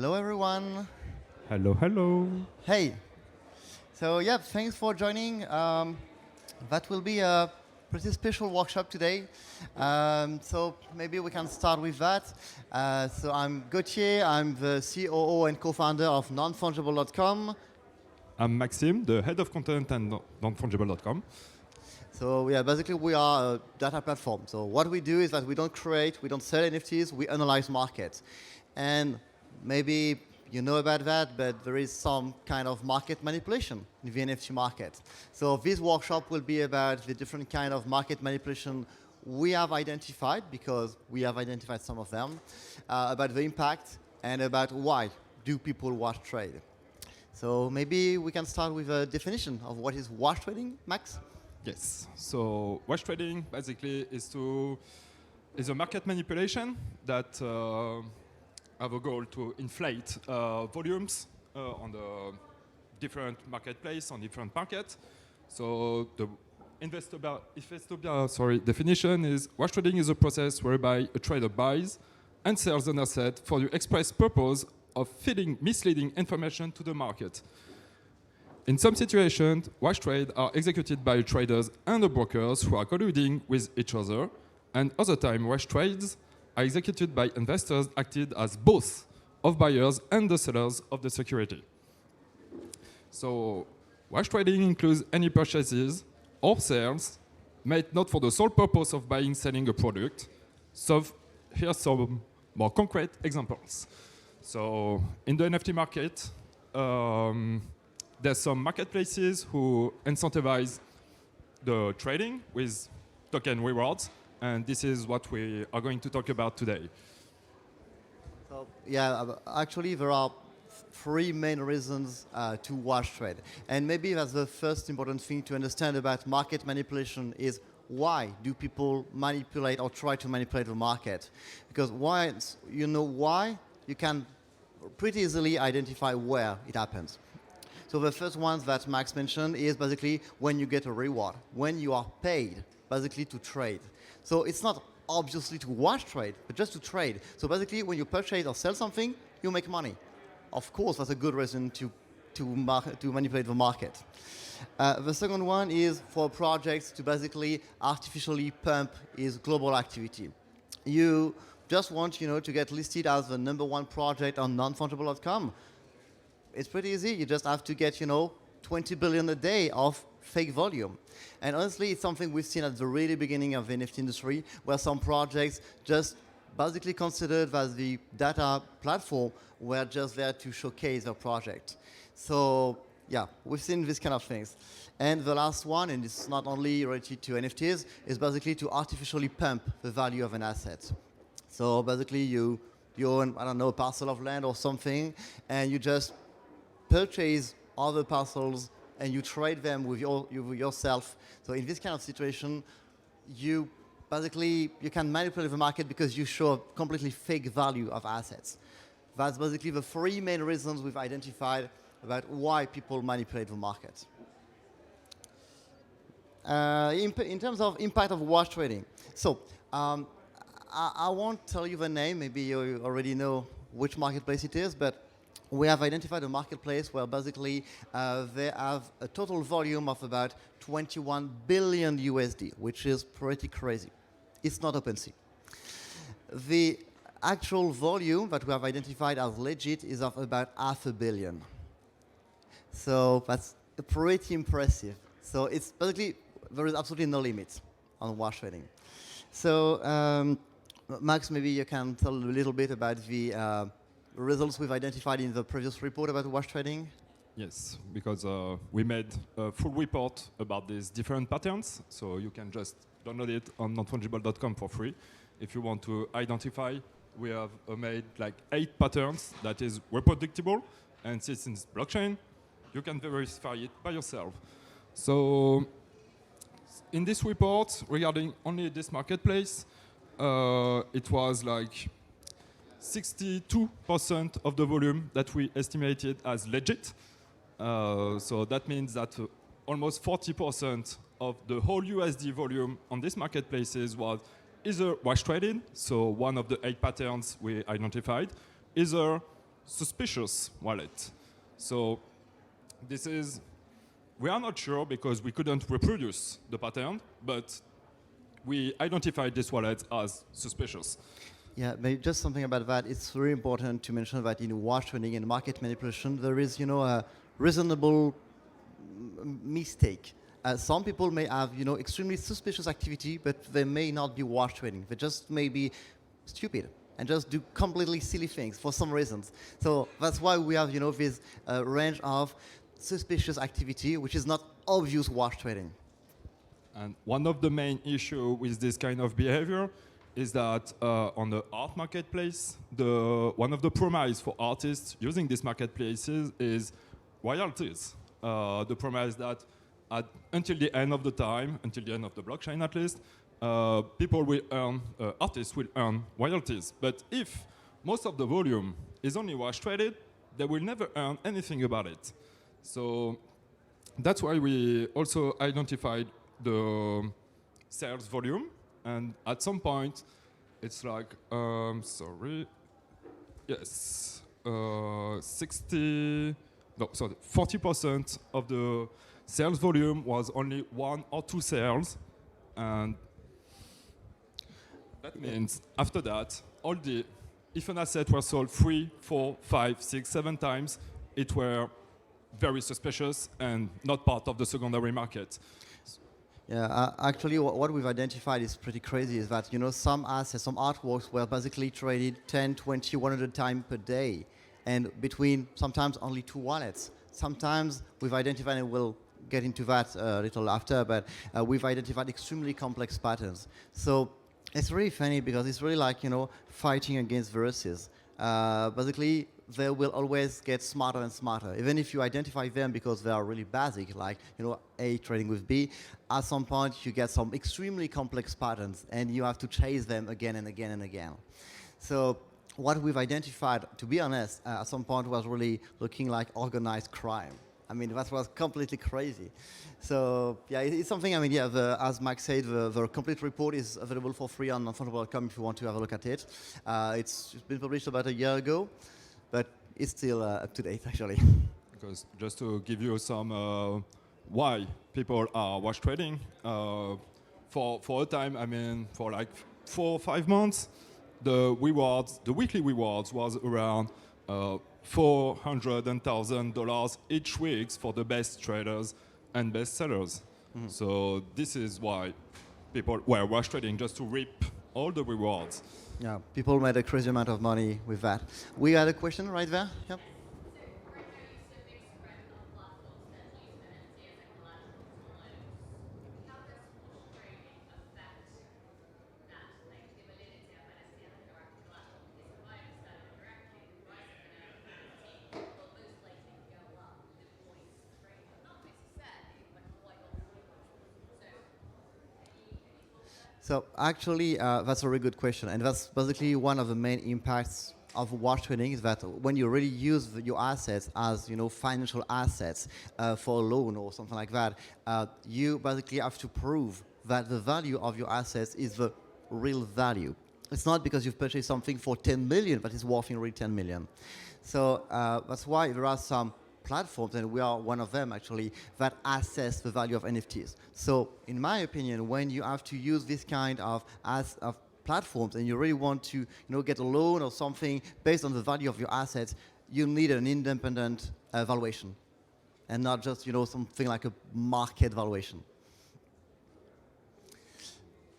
Hello, everyone. Hello, hello. Hey. So, yeah, thanks for joining. That will be a pretty special workshop today. So maybe we can start with that. So I'm Gauthier. I'm the COO and co-founder of nonfungible.com. I'm Maxime, the head of content at nonfungible.com. So yeah, basically we are a data platform. So what we do is that we don't create, we don't sell NFTs, we analyze markets. And maybe you know about that, but there is some kind of market manipulation in the NFT market. So this workshop will be about the different kind of market manipulation we have identified, because we have identified some of them, about the impact and about why do people wash trade. So maybe we can start with a definition of what is wash trading, Max? Yes. So wash trading basically is a market manipulation that have a goal to inflate volumes on the different marketplace, on different markets. So the definition is wash trading is a process whereby a trader buys and sells an asset for the express purpose of feeding misleading information to the market. In some situations, wash trades are executed by traders and the brokers who are colluding with each other, and other times wash trades are executed by investors acted as both of buyers and the sellers of the security. So wash trading includes any purchases or sales made not for the sole purpose of buying, selling a product. So here's some more concrete examples. So in the NFT market, there's some marketplaces who incentivize the trading with token rewards, and this is what we are going to talk about today. So yeah, actually there are three main reasons to wash trade. And maybe that's the first important thing to understand about market manipulation is why do people manipulate or try to manipulate the market? Because once you know why, you can pretty easily identify where it happens. So the first one that Max mentioned is basically when you get a reward, when you are paid basically to trade. So it's not obviously to wash trade, but just to trade. So basically when you purchase or sell something, you make money. Of course, that's a good reason to manipulate the market. The second one is for projects to basically artificially pump its global activity. You just want to get listed as the #1 project on nonfungible.com. It's pretty easy. You just have to get 20 billion a day of fake volume. And honestly, it's something we've seen at the really beginning of the NFT industry, where some projects just basically considered as the data platform were just there to showcase their project. So yeah, we've seen these kind of things. And the last one, and it's not only related to NFTs, is basically to artificially pump the value of an asset. So basically you own, I don't know, a parcel of land or something, and you just purchase other parcels and you trade them with yourself. So in this kind of situation, you can manipulate the market because you show a completely fake value of assets. That's basically the three main reasons we've identified about why people manipulate the market. In terms of impact of wash trading, so I won't tell you the name, maybe you already know which marketplace it is, but we have identified a marketplace where basically they have a total volume of about 21 billion USD, which is pretty crazy. It's not OpenSea. The actual volume that we have identified as legit is of about 500 million. So that's pretty impressive. So it's basically, there is absolutely no limit on wash trading. So Max, maybe you can tell a little bit about the results we've identified in the previous report about wash trading? Yes, because we made a full report about these different patterns, so you can just download it on nonfungible.com for free. If you want to identify, we have made like 8 patterns that is reproducible, and since it's blockchain, you can verify it by yourself. So in this report, regarding only this marketplace, it was like 62% of the volume that we estimated as legit. So that means that almost 40% of the whole USD volume on these marketplaces was either wash traded, so one of the 8 patterns we identified, either suspicious wallet. So we are not sure because we couldn't reproduce the pattern, but we identified this wallet as suspicious. Yeah, maybe just something about that. It's very important to mention that in wash trading and market manipulation, there is, a reasonable mistake. Some people may have, extremely suspicious activity, but they may not be wash trading. They just may be stupid and just do completely silly things for some reasons. So that's why we have, this range of suspicious activity, which is not obvious wash trading. And one of the main issues with this kind of behavior is that on the art marketplace, one of the promise for artists using these marketplaces is royalties. The promise that until the end of the time, until the end of the blockchain at least, artists will earn royalties. But if most of the volume is only wash traded, they will never earn anything about it. So that's why we also identified the sales volume, and at some point it's like 40% of the sales volume was only 1 or 2 sales, and that means after that if an asset was sold 3, 4, 5, 6, 7 times, it were very suspicious and not part of the secondary market. Yeah, actually, what we've identified is pretty crazy. Is that some assets, some artworks were basically traded 10, 20, 100 times per day, and between sometimes only 2 wallets. Sometimes we've identified, and we'll get into that a little after, but we've identified extremely complex patterns. So it's really funny because it's really like fighting against viruses. Basically, they will always get smarter and smarter. Even if you identify them because they are really basic, like A trading with B, at some point you get some extremely complex patterns and you have to chase them again and again and again. So what we've identified, to be honest, at some point was really looking like organized crime. I mean, that was completely crazy. So yeah, it's something, as Max said, the complete report is available for free on fungible.com if you want to have a look at it. It's been published about a year ago, but it's still up to date, actually. Because just to give you some why people are wash trading, for a time, for like 4 or 5 months, the weekly rewards was around $400,000 each week for the best traders and best sellers. Mm-hmm. So this is why people were wash trading, just to reap all the rewards. Yeah, people made a crazy amount of money with that. We had a question right there. Yep. So actually, that's a very good question, and that's basically one of the main impacts of wash trading is that when you really use your assets as financial assets for a loan or something like that, you basically have to prove that the value of your assets is the real value. It's not because you've purchased something for 10 million that is worth in really 10 million. So that's why there are some platforms, and we are one of them actually, that assess the value of NFTs. So in my opinion, when you have to use this kind of platforms and you really want to get a loan or something based on the value of your assets, you need an independent valuation and not just something like a market valuation.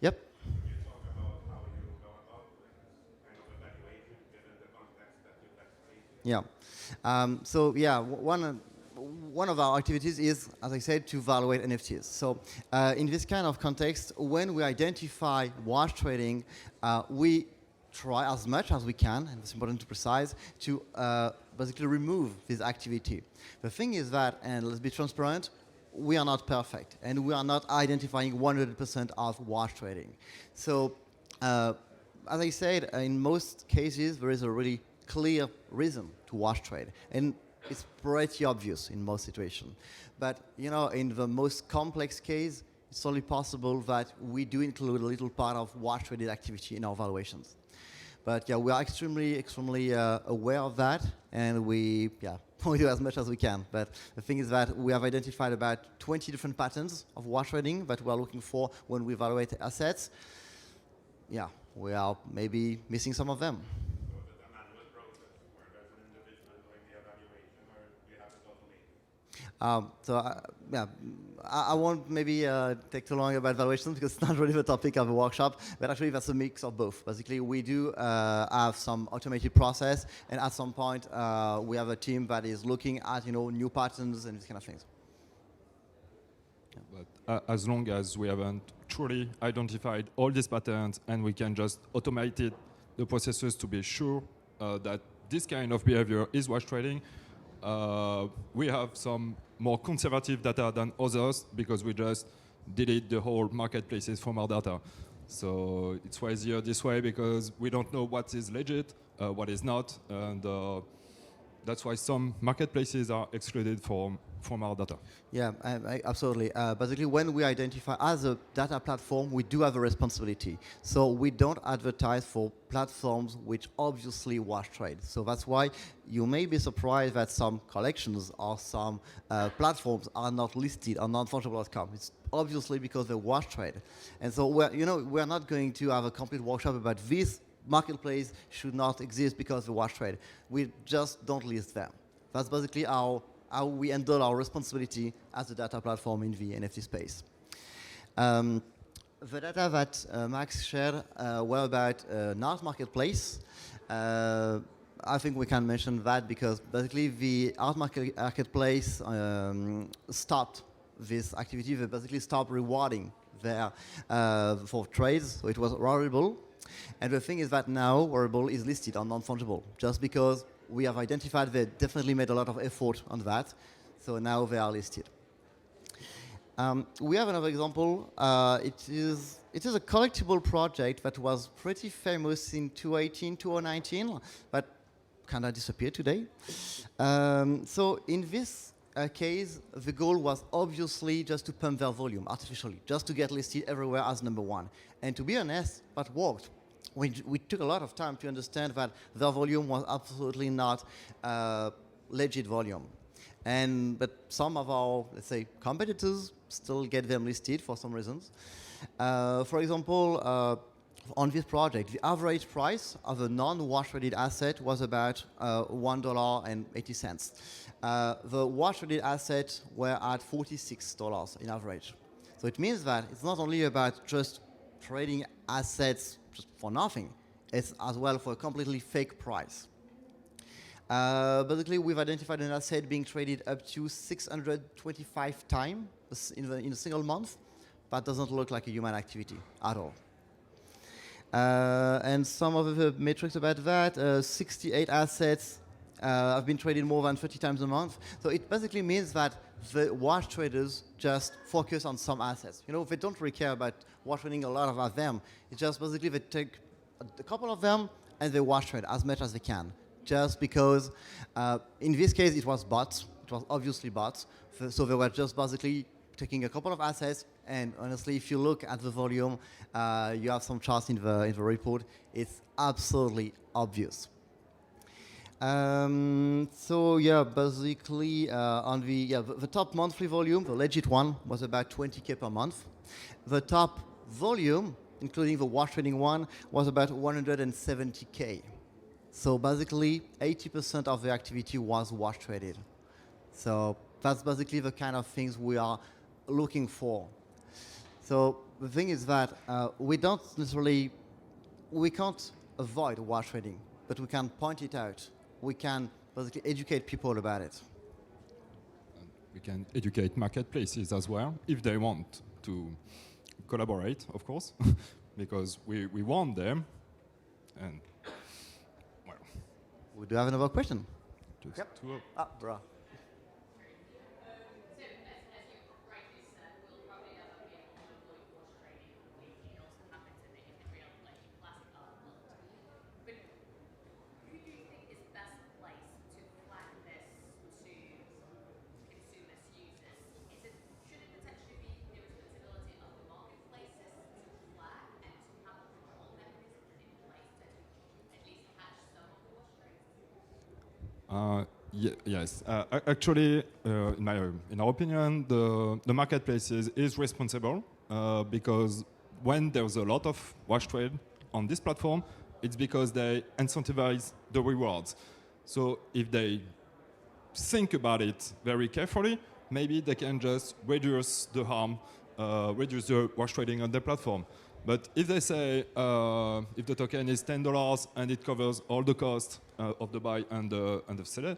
Yep. Can you talk about how you go about kind of evaluation given the context that you've explained? Yeah. So yeah, one of our activities is, as I said, to evaluate NFTs. So in this kind of context, when we identify wash trading, we try as much as we can, and it's important to precise, to basically remove this activity. The thing is that, and let's be transparent, we are not perfect, and we are not identifying 100% of wash trading. So as I said, in most cases, there is a really clear reason to wash trade, and it's pretty obvious in most situations. But in the most complex case, it's only possible that we do include a little part of wash traded activity in our valuations. But yeah, we are extremely aware of that, and we we do as much as we can. But the thing is that we have identified about 20 different patterns of wash trading that we are looking for when we evaluate assets. Yeah, we are maybe missing some of them. So is it a manual process where there's an individual doing the evaluation, or do you have it automated? Yeah, I won't maybe take too long about valuations because it's not really the topic of the workshop, but actually that's a mix of both. Basically, we do have some automated process, and at some point we have a team that is looking at new patterns and these kind of things. But as long as we haven't truly identified all these patterns and we can just automate it, the processes to be sure that this kind of behavior is wash trading, we have some more conservative data than others because we just delete the whole marketplaces from our data. So it's easier this way because we don't know what is legit, what is not, and that's why some marketplaces are excluded from our data. Yeah, absolutely. Basically, when we identify as a data platform, we do have a responsibility. So we don't advertise for platforms which obviously wash trade. So that's why you may be surprised that some collections or some platforms are not listed on non-fungible.com. It's obviously because they wash trade. And so we're not going to have a complete workshop about this marketplace should not exist because of wash trade. We just don't list them. That's basically how we handle our responsibility as a data platform in the NFT space. The data that Max shared were about an art marketplace. I think we can mention that because basically the art marketplace stopped this activity. They basically stopped rewarding their for trades, so it was horrible. And the thing is that now Wearable is listed on non-fungible just because we have identified they definitely made a lot of effort on that. So now they are listed. We have another example. It is a collectible project that was pretty famous in 2018, 2019, but kind of disappeared today. So in this case, the goal was obviously just to pump their volume artificially, just to get listed everywhere as number one. And to be honest, that worked. We took a lot of time to understand that their volume was absolutely not legit volume. But some of our, let's say, competitors still get them listed for some reasons. For example, on this project, the average price of a non-wash-traded asset was about $1.80. The wash-traded assets were at $46 in average. So it means that it's not only about just trading assets just for nothing, it's as well for a completely fake price. Basically, we've identified an asset being traded up to 625 times in a single month. That doesn't look like a human activity at all. And some of the metrics about that, 68 assets have been traded more than 30 times a month. So it basically means that the wash traders just focus on some assets. They don't really care about wash trading a lot of them. It's just basically they take a couple of them and they wash trade as much as they can. Just because in this case it was bots. It was obviously bots. So they were just basically taking a couple of assets. And honestly, if you look at the volume, you have some charts in the report. It's absolutely obvious. So yeah, basically on the top monthly volume, the legit one, was about 20K per month. The top volume, including the wash trading one, was about 170K. So basically, 80% of the activity was wash traded. So that's basically the kind of things we are looking for. So the thing is that we can't avoid wash trading, but we can point it out. We can basically educate people about it. We can educate marketplaces as well if they want to collaborate, of course, because we want them. And well, We do have another question. just Yep. two of- Bro. Yes. Actually, in our opinion, the marketplace is responsible because when there's a lot of wash trade on this platform, it's because they incentivize the rewards. So if they think about it very carefully, maybe they can just reduce the harm, reduce the wash trading on their platform. But if they say if the token is $10 and it covers all the cost of the buy and the seller,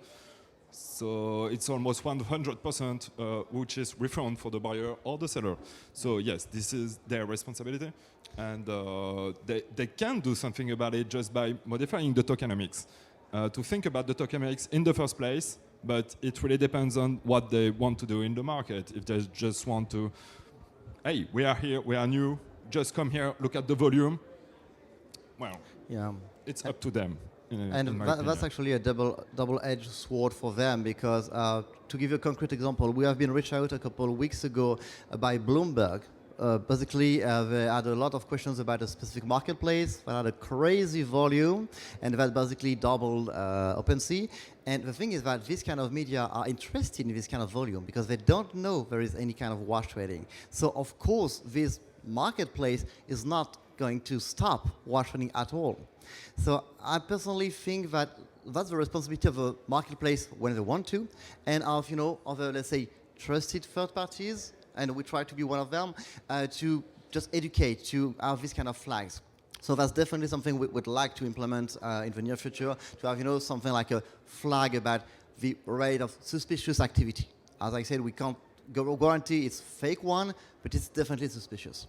so it's almost 100% which is refund for the buyer or the seller. So yes, this is their responsibility, and they can do something about it just by modifying the tokenomics. To think about the tokenomics in the first place, but it really depends on what they want to do in the market. If they just want to, hey, we are here, we are new, just come here, look at the volume. Well, Yeah. it's up to them. And that's actually a double-edged sword for them because, to give you a concrete example, we have been reached out a couple of weeks ago by Bloomberg. Basically, they had a lot of questions about a specific marketplace that had a crazy volume, and that basically doubled OpenSea. And the thing is that this kind of media are interested in this kind of volume because they don't know there is any kind of wash trading. So, of course, this marketplace is not going to stop wash trading at all. So I personally think that that's the responsibility of the marketplace when they want to, and of other, let's say, trusted third parties, and we try to be one of them, to just educate, to have this kind of flags. So that's definitely something we would like to implement in the near future, to have something like a flag about the rate of suspicious activity. As I said, we can't guarantee it's fake one, but it's definitely suspicious.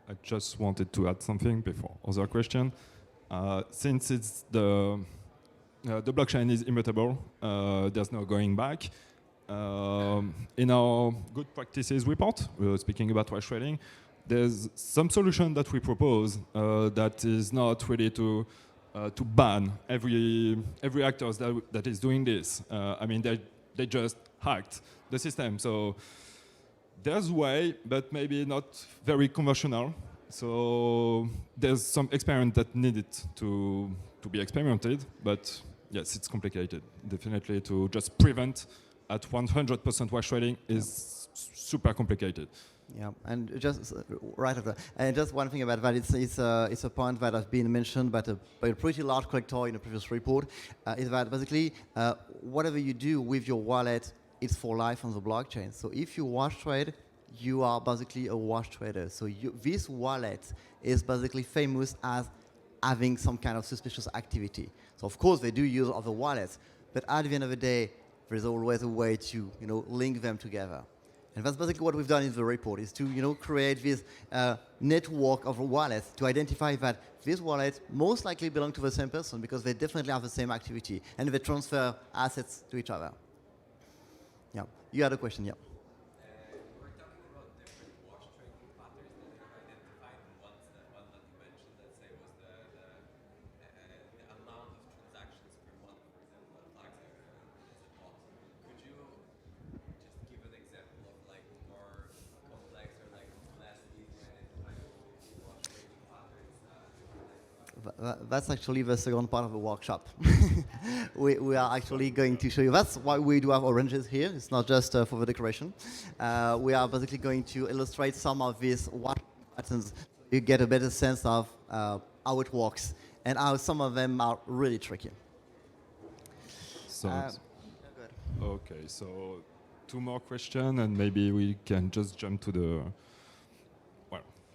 I just wanted to add something before other question. Since it's the blockchain is immutable, there's no going back. In our good practices report, speaking about wash trading, there's some solution that we propose that is not really to ban every actor that is doing this. I mean, they just hacked the system. So there's a way, but maybe not very conventional. So there's some experiment that needed to be experimented, but yes, it's complicated. Definitely to just prevent at 100% wash trading is super complicated. Yeah, and just right after, and just one thing about that, it's a point that has been mentioned by a pretty large collector in a previous report, is that basically whatever you do with your wallet, it's for life on the blockchain. So if you wash trade, you are basically a wash trader. So this wallet is basically famous as having some kind of suspicious activity. So of course they do use other wallets, but at the end of the day, there's always a way to link them together. And that's basically what we've done in the report, is to create this network of wallets to identify that this wallet most likely belong to the same person because they definitely have the same activity and they transfer assets to each other. Yeah, you had a question, yeah. We're talking about different wash trading patterns that you have identified, and one that you mentioned, let's say, was the amount of transactions per month, for example, of flags as a bot. Could you just give an example of like more complex or like less easy identified wash trading patterns? That's actually the second part of the workshop. we are actually going to show you. That's why we do have oranges here. It's not just for the decoration. We are basically going to illustrate some of these patterns. You get a better sense of how it works and how some of them are really tricky. So, Go ahead. okay, so 2 more questions, and maybe we can just jump to the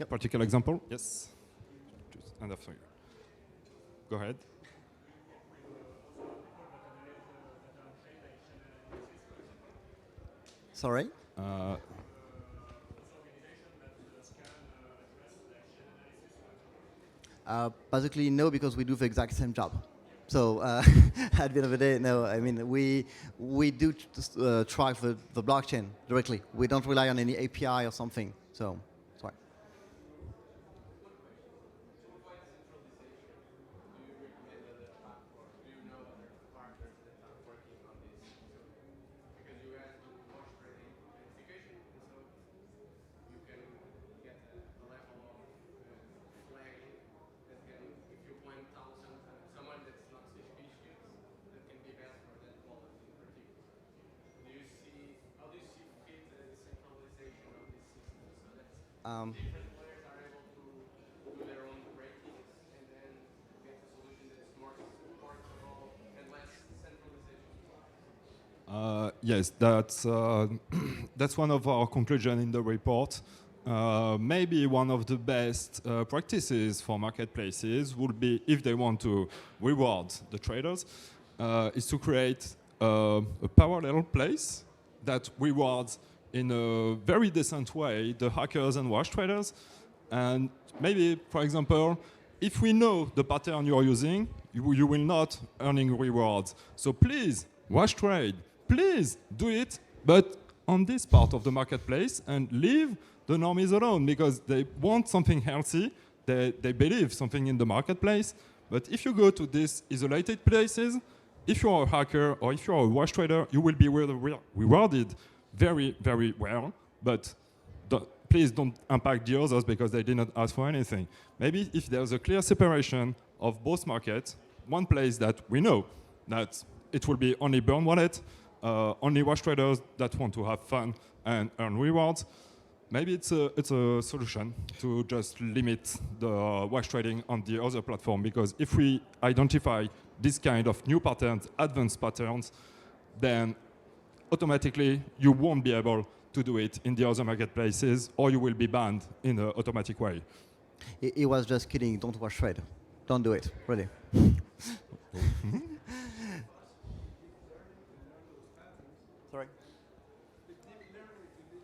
particular example. Yes, just and after you. Go ahead. Sorry? Basically, no, because we do the exact same job. So at the end of the day, no. I mean, we do track the blockchain directly. We don't rely on any API or something. So, sorry. Um, different players are able to do their own ratings and then get a solution that is more portable and less centralization. Yes, that's one of our conclusions in the report. Maybe one of the best practices for marketplaces would be, if they want to reward the traders, is to create a parallel place that rewards in a very decent way the hackers and wash traders. And maybe, for example, if we know the pattern you are using, you will not earning rewards. So please, wash trade, please do it, but on this part of the marketplace, and leave the normies alone, because they want something healthy, they believe something in the marketplace. But if you go to these isolated places, if you are a hacker or if you are a wash trader, you will be rewarded very, very well, but please don't impact the others because they did not ask for anything. Maybe if there's a clear separation of both markets, one place that we know that it will be only burn wallet, only wash traders that want to have fun and earn rewards, maybe it's a solution to just limit the wash trading on the other platform, because if we identify this kind of new patterns, advanced patterns, then automatically you won't be able to do it in the other marketplaces, or you will be banned in an automatic way. He was just kidding. Don't wash trade. Don't do it. Really. Sorry. With deep learning to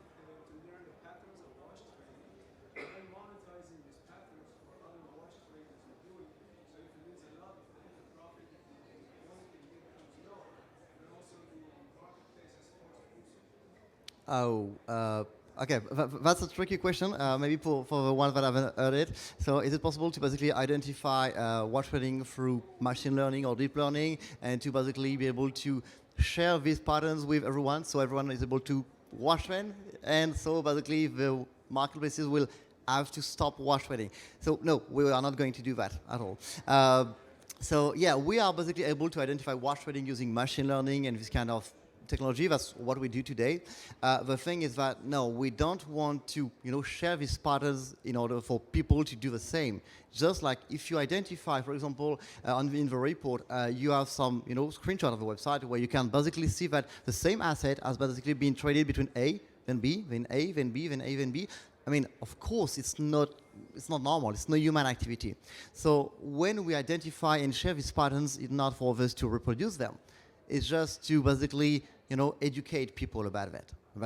learn the patterns of wash trading, and then monetizing these patterns for other wash traders to do it. So if it means a lot, then the profit becomes lower, and also the marketplace is forced to do so. Okay, that's a tricky question, maybe for the ones that haven't heard it. So is it possible to basically identify wash trading through machine learning or deep learning, and to basically be able to share these patterns with everyone, so everyone is able to wash trade, and so basically the marketplaces will have to stop wash trading? So no, we are not going to do that at all. So yeah, we are basically able to identify wash trading using machine learning and this kind of technology. That's what we do today. The thing is that no, we don't want to share these patterns in order for people to do the same. Just like if you identify, for example, in the report, you have some screenshot of the website where you can basically see that the same asset has basically been traded between A, then B, then A, then B, then A, then B. I mean, of course, it's not normal. It's no human activity. So when we identify and share these patterns, it's not for us to reproduce them. It's just to basically, educate people about that. Yep.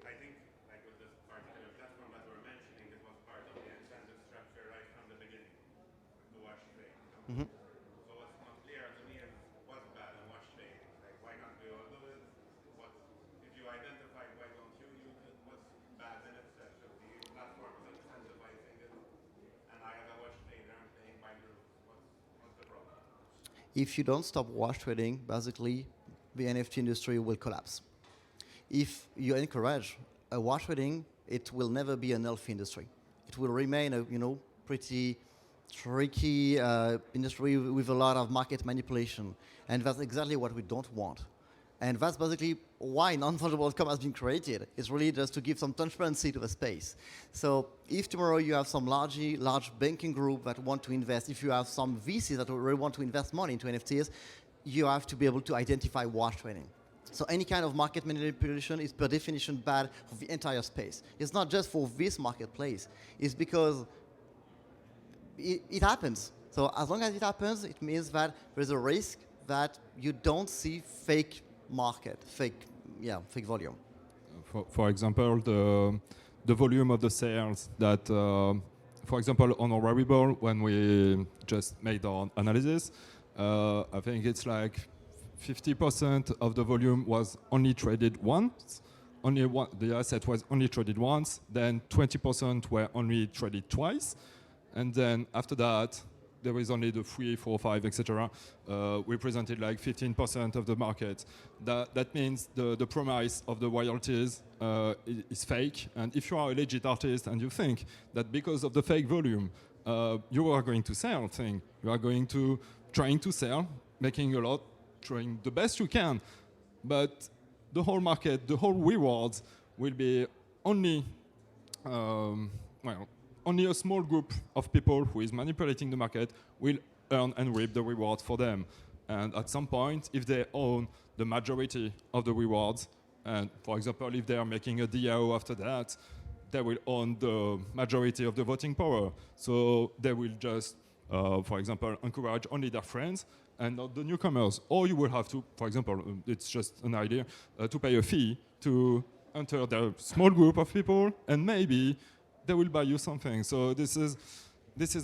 I think, like with this particular platform that we're mentioning, it was part of the incentive structure right from the beginning to wash trade. Mm-hmm. So what's not clear to me is what's bad in wash trade. Like, why can't we all do it? If you identify, why don't you use it? What's bad in it? That the platform is incentivizing it, and I, as a wash trader, am paying by the rules. What's the problem? If you don't stop wash trading, basically, the NFT industry will collapse. If you encourage a wash trading, it will never be an healthy industry. It will remain a pretty tricky industry with a lot of market manipulation, and that's exactly what we don't want. And that's basically why non-fungible.com has been created. It's really just to give some transparency to the space. So if tomorrow you have some large banking group that want to invest, if you have some VCs that really want to invest money into NFTs, you have to be able to identify wash trading. So any kind of market manipulation is per definition bad for the entire space. It's not just for this marketplace. It's because it happens. So as long as it happens, it means that there's a risk that you don't see fake fake volume. For example, the volume of the sales that, for example, on our Rarible, when we just made our analysis, I think it's like 50% of the volume was only traded once. The asset was only traded once. Then 20% were only traded twice, and then after that, there is only the 3, 4, 5, etc. Represented like 15% of the market. That means the promise of the royalties is fake. And if you are a legit artist and you think that because of the fake volume, you are going to sell thing, you are going to trying to sell, making a lot, trying the best you can, but the whole market, the whole rewards will be only, only a small group of people who is manipulating the market will earn and reap the rewards for them. And at some point, if they own the majority of the rewards, and for example, if they are making a DAO after that, they will own the majority of the voting power. So they will just, for example, encourage only their friends and not the newcomers. Or you will have to, for example, it's just an idea, to pay a fee to enter the small group of people, and maybe they will buy you something. So this is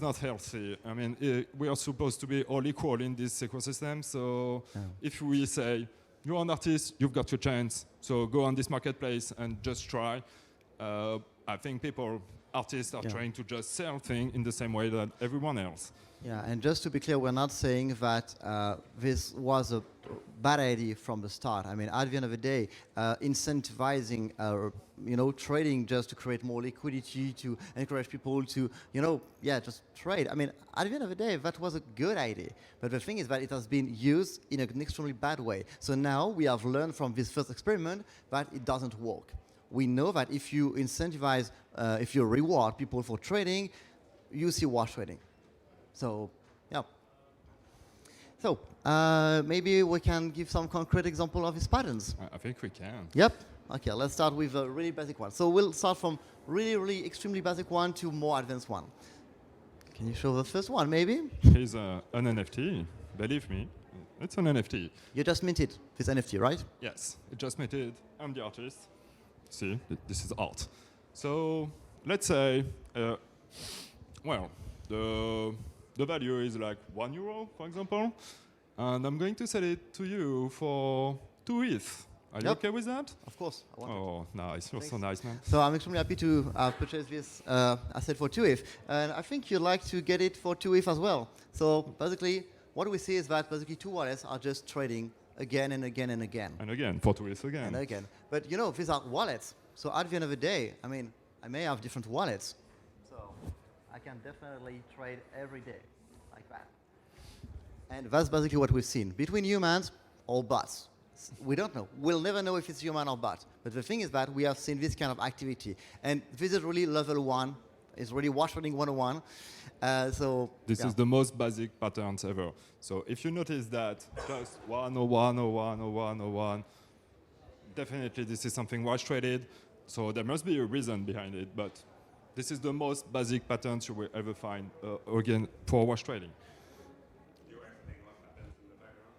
not healthy. I mean, we are supposed to be all equal in this ecosystem. So if we say, you're an artist, you've got your chance, so go on this marketplace and just try. I think artists are trying to just sell things in the same way that everyone else. Yeah, and just to be clear, we're not saying that this was a bad idea from the start. I mean, at the end of the day, incentivizing, trading just to create more liquidity, to encourage people to, just trade. I mean, at the end of the day, that was a good idea. But the thing is that it has been used in an extremely bad way. So now we have learned from this first experiment that it doesn't work. We know that if you incentivize, if you reward people for trading, you see wash trading. So, yeah. So, maybe we can give some concrete example of these patterns. I think we can. Yep. Okay, let's start with a really basic one. So we'll start from really, really extremely basic one to more advanced one. Can you show the first one, maybe? Here's an NFT. Believe me, it's an NFT. You just minted this NFT, right? Yes, it just minted. I'm the artist. See, this is art. So let's say, the value is like €1, for example, and I'm going to sell it to you for 2 ETH. Are you okay with that? Of course. I want Oh, nice. You're so nice, man. So I'm extremely happy to purchase this asset for 2 ETH. And I think you'd like to get it for 2 ETH as well. So basically, what we see is that basically two wallets are just trading again and again and again. And again, for 2 ETH again. And again. But these are wallets. So at the end of the day, I mean, I may have different wallets. So I can definitely trade every day like that. And that's basically what we've seen. Between humans or bots. We don't know. We'll never know if it's human or bot. But the thing is that we have seen this kind of activity. And this is really level 1. It's really wash trading 101. This is the most basic patterns ever. So if you notice that just 101, definitely this is something wash traded. So there must be a reason behind it. But this is the most basic patterns you will ever find, again, for wash trading. You explain what happens in the background?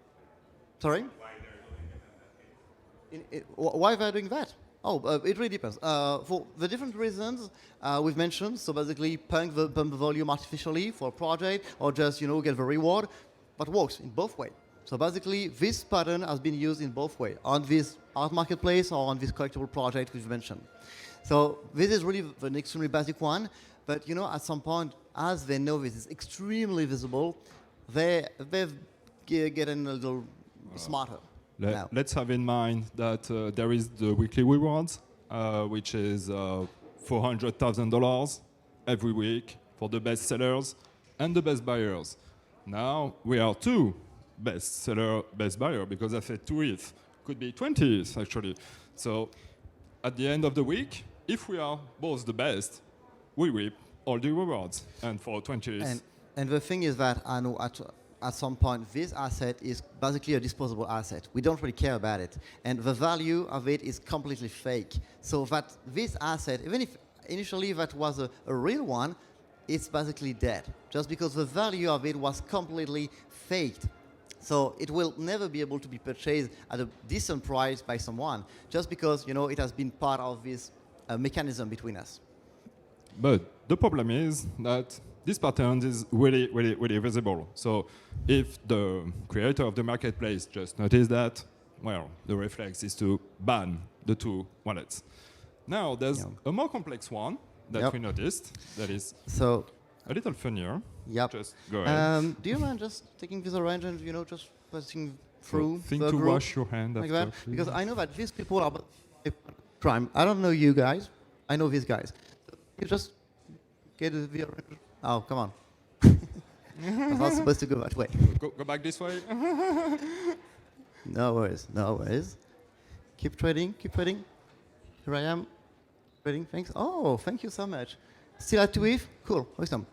Sorry? Why they're doing it in that case? Why they're doing that? It really depends. For the different reasons we've mentioned, so basically pump the volume artificially for a project or just, get the reward, but works in both ways. So basically, this pattern has been used in both ways, on this art marketplace or on this collectible project we've mentioned. So this is really an extremely basic one, but at some point, as they know this is extremely visible, they've getting a little smarter. Let's have in mind that there is the weekly rewards, which is $400,000 every week for the best sellers and the best buyers. Now we are 2 best seller, best buyer, because I said 2 ETH. Could be 20 ETH, actually. So at the end of the week, if we are both the best, we reap all the rewards. And for 20 ETH. And the thing is that I know at some point, this asset is basically a disposable asset. We don't really care about it. And the value of it is completely fake. So that this asset, even if initially that was a real one, it's basically dead. Just because the value of it was completely faked. So it will never be able to be purchased at a decent price by someone, just because it has been part of this mechanism between us. But the problem is that this pattern is really, really, really visible. So if the creator of the marketplace just noticed that, well, the reflex is to ban the 2 wallets. Now there's a more complex one that we noticed that is a little funnier. Yep. Just go ahead. Do you mind just taking this orange and just passing through think the to group wash your hand like after, that? please. Because I know that these people are crime. I don't know you guys. I know these guys. You just get the orange. Oh, come on. I was not supposed to go that way. Go back this way. No worries. Keep trading. here I am. Trading things. Oh, thank you so much. Still at 2 ETH? Cool, awesome.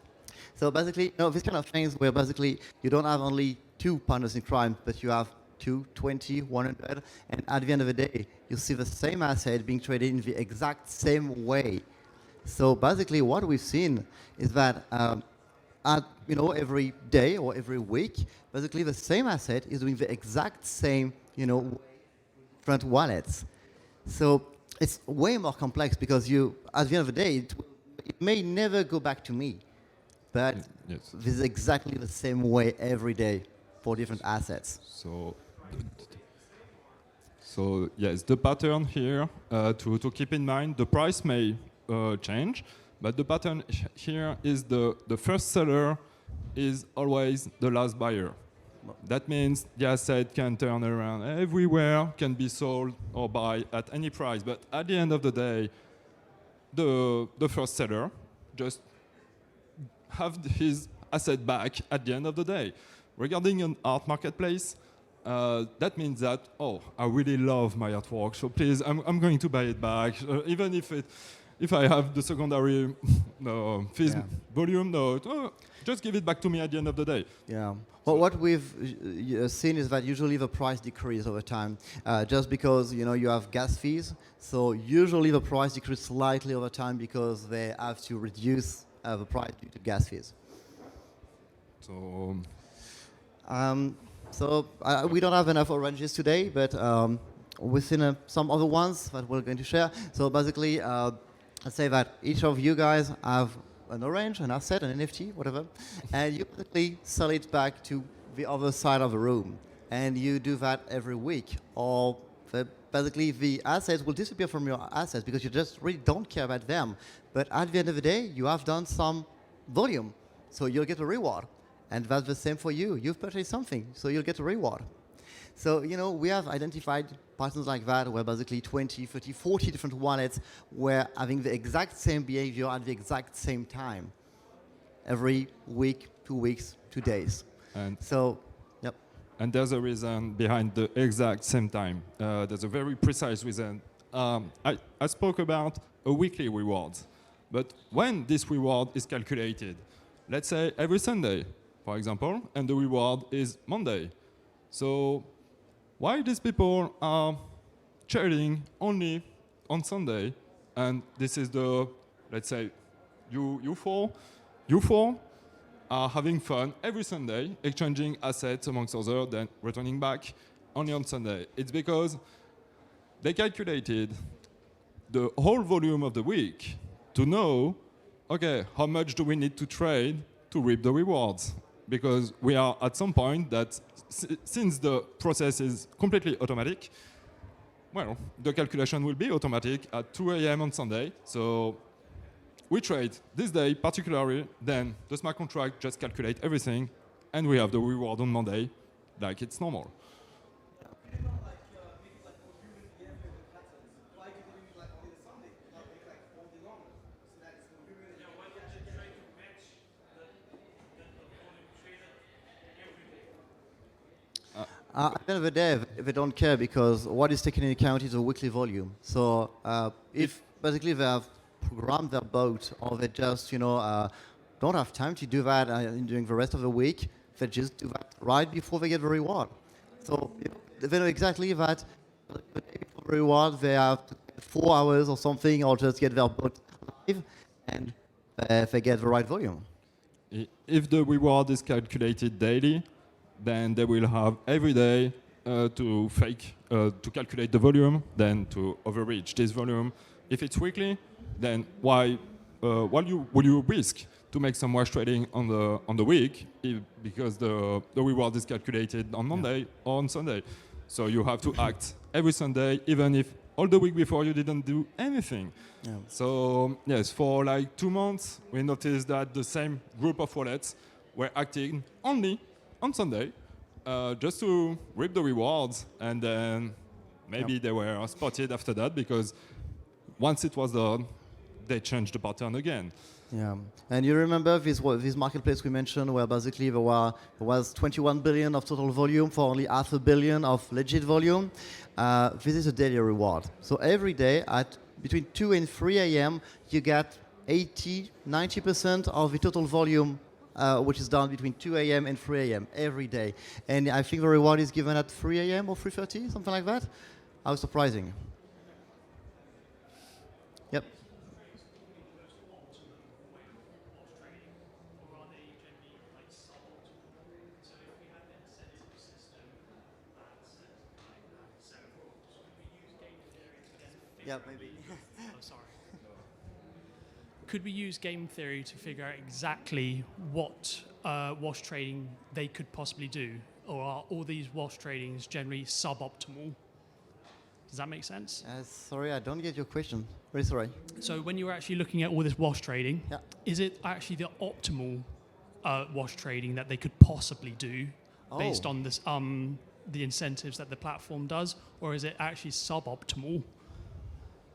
So basically, this kind of things where basically you don't have only two partners in crime, but you have 2, 20, 100, and at the end of the day, you see the same asset being traded in the exact same way. So basically, what we've seen is that every day or every week, basically the same asset is doing the exact same, different wallets. So it's way more complex because at the end of the day, it may never go back to me, but Yes. this is exactly the same way every day for different assets. So yes, the pattern here to keep in mind, the price may change, but the pattern here is the first seller is always the last buyer. That means the asset can turn around everywhere, can be sold or buy at any price, but at the end of the day, the first seller just have his asset back at the end of the day. Regarding an art marketplace, that means that, I really love my artwork, so please, I'm going to buy it back, even if I have the secondary volume, just give it back to me at the end of the day. Yeah. Well, what we've seen is that usually the price decreases over time, just because you have gas fees. So usually the price decreases slightly over time because they have to reduce the price due to gas fees. So We don't have enough oranges today, but we've seen some other ones that we're going to share. So basically, let's say that each of you guys have an orange, an asset, an NFT, whatever, and you basically sell it back to the other side of the room. And you do that every week. Or basically the assets will disappear from your assets because you just really don't care about them. But at the end of the day, you have done some volume, so you'll get a reward. And that's the same for you. You've purchased something, so you'll get a reward. So, we have identified patterns like that where basically 20, 30, 40 different wallets were having the exact same behavior at the exact same time. Every week, 2 weeks, 2 days. Yep. And there's a reason behind the exact same time. There's a very precise reason. I spoke about a weekly reward. But when this reward is calculated, let's say every Sunday, for example, and the reward is Monday. So why these people are trading only on Sunday, and this is let's say, you four are having fun every Sunday, exchanging assets amongst others, then returning back only on Sunday. It's because they calculated the whole volume of the week to know, okay, how much do we need to trade to reap the rewards? Because we are at some point that since the process is completely automatic, the calculation will be automatic at 2 a.m. on Sunday. So we trade this day particularly, then the smart contract just calculate everything, and we have the reward on Monday, like it's normal. At the end of the day, they don't care because what is taken into account is a weekly volume. So if basically they have programmed their boat or they just, don't have time to do that during the rest of the week, they just do that right before they get the reward. So they know exactly that the day before the reward, they have 4 hours or something or just get their boat live and they get the right volume. If the reward is calculated daily, then they will have every day to calculate the volume, then to overreach this volume. If it's weekly, then why will you risk to make some wash trading on the week because the reward is calculated on Monday or on Sunday? So you have to act every Sunday, even if all the week before you didn't do anything. Yeah. So yes, for like 2 months, we noticed that the same group of wallets were acting only on Sunday, just to reap the rewards, and then maybe they were spotted after that because once it was done, they changed the pattern again. Yeah, and you remember this marketplace we mentioned where basically there was 21 billion of total volume for only $500 million of legit volume. This is a daily reward. So every day at between 2 and 3 a.m., you get 80, 90% of the total volume, which is done between 2 a.m. and 3 a.m. every day. And I think the reward is given at 3 a.m. or 3:30, something like that. How surprising. Yep. Yeah, maybe. Oh, sorry. Could we use game theory to figure out exactly what wash trading they could possibly do? Or are all these wash tradings generally suboptimal? Does that make sense? Sorry, I don't get your question. Very sorry. So when you're actually looking at all this wash trading, Yeah. is it actually the optimal wash trading that they could possibly do based on this the incentives that the platform does, or is it actually suboptimal?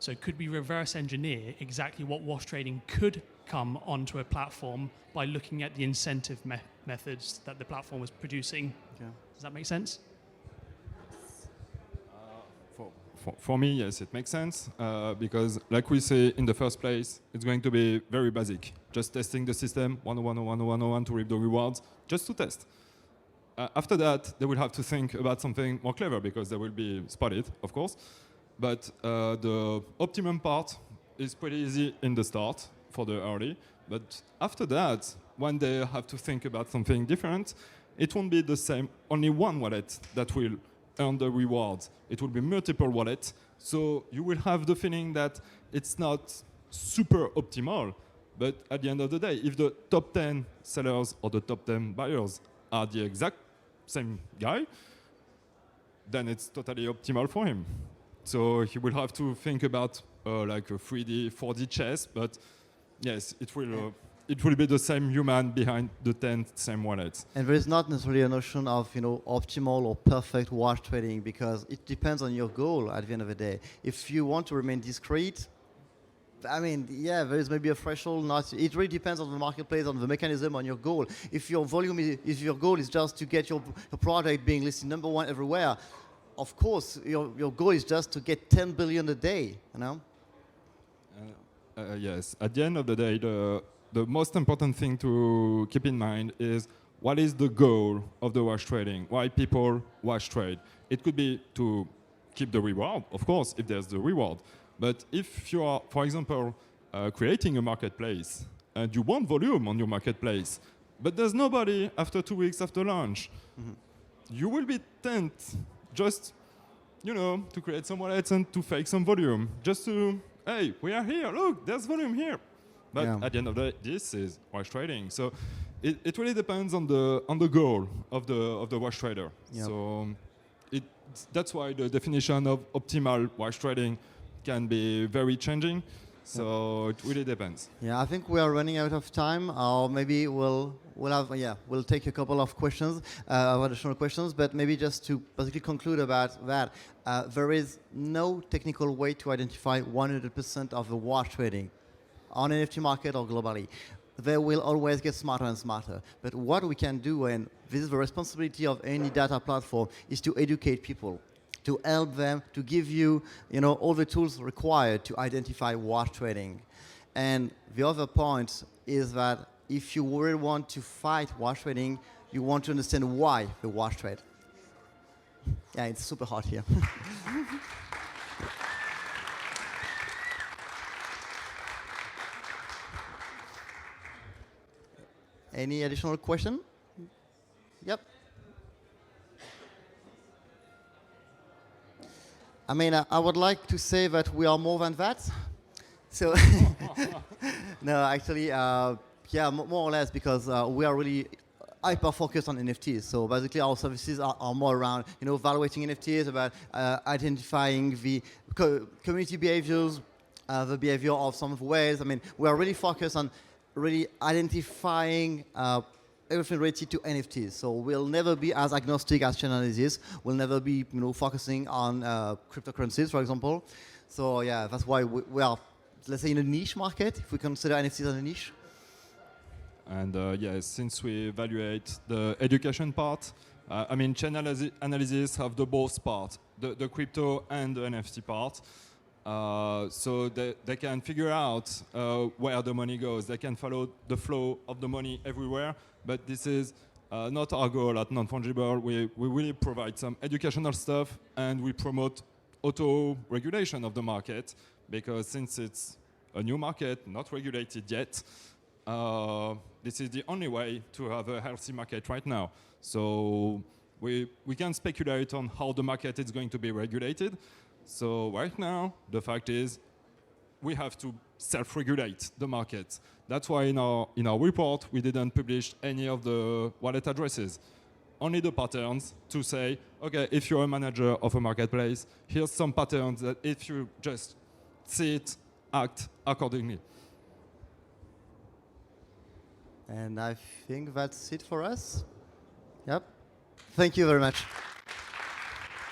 So could we reverse engineer exactly what wash trading could come onto a platform by looking at the incentive methods that the platform was producing? Okay. Does that make sense? For me, yes, it makes sense because, like we say in the first place, it's going to be very basic. Just testing the system, 101, to reap the rewards, just to test. After that, they will have to think about something more clever because they will be spotted, of course. But the optimum part is pretty easy in the start for the early. But after that, when they have to think about something different, it won't be the same, only one wallet that will earn the rewards. It will be multiple wallets. So you will have the feeling that it's not super optimal. But at the end of the day, if the top 10 sellers or the top 10 buyers are the exact same guy, then it's totally optimal for him. So he will have to think about like a 3D, 4D chess, but yes, it will be the same human behind the 10 same wallets. And there is not necessarily a notion of optimal or perfect wash trading because it depends on your goal at the end of the day. If you want to remain discreet, I mean, yeah, there is maybe a threshold. It really depends on the marketplace, on the mechanism, on your goal. If your your goal is just to get your product being listed number one everywhere, of course, your goal is just to get 10 billion a day, Yes, at the end of the day, the most important thing to keep in mind is what is the goal of the wash trading? Why people wash trade? It could be to keep the reward, of course, if there's the reward. But if you are, for example, creating a marketplace and you want volume on your marketplace, but there's nobody after 2 weeks after launch, you will be tempted just, to create some wallets and to fake some volume, just to, hey, we are here, look, there's volume here. But at the end of the day, this is wash trading. So it really depends on the goal of the wash trader. Yep. So that's why the definition of optimal wash trading can be very changing. So it really depends. Yeah, I think we are running out of time, or maybe we'll take a couple of questions, additional questions. But maybe just to basically conclude about that, there is no technical way to identify 100% of the wash trading on NFT market or globally. They will always get smarter and smarter. But what we can do, and this is the responsibility of any data platform, is to educate people, to help them, to give you, all the tools required to identify wash trading. And the other point is that if you really want to fight wash trading, you want to understand why the wash trade. Yeah, it's super hot here. Any additional question? Yep. I mean, I would like to say that we are more than that. So, no, actually, more or less, because we are really hyper-focused on NFTs. So basically, our services are more around, evaluating NFTs, about identifying the community behaviors, the behavior of some of the whales. I mean, we are really focused on really identifying everything related to NFTs. So we'll never be as agnostic as Chainalysis. We'll never be, focusing on cryptocurrencies, for example. So yeah, that's why we are, let's say, in a niche market, if we consider NFTs as a niche. And yes, since we evaluate the education part, Chainalysis have the both part, the crypto and the NFT part. So they can figure out where the money goes. They can follow the flow of the money everywhere. But this is not our goal at Non-Fungible. We really provide some educational stuff, and we promote auto-regulation of the market, because since it's a new market, not regulated yet, this is the only way to have a healthy market right now. So we can speculate on how the market is going to be regulated. So right now, the fact is, we have to self-regulate the market. That's why in our report, we didn't publish any of the wallet addresses, only the patterns to say, okay, if you're a manager of a marketplace, here's some patterns that if you just see it, act accordingly. And I think that's it for us. Yep. Thank you very much.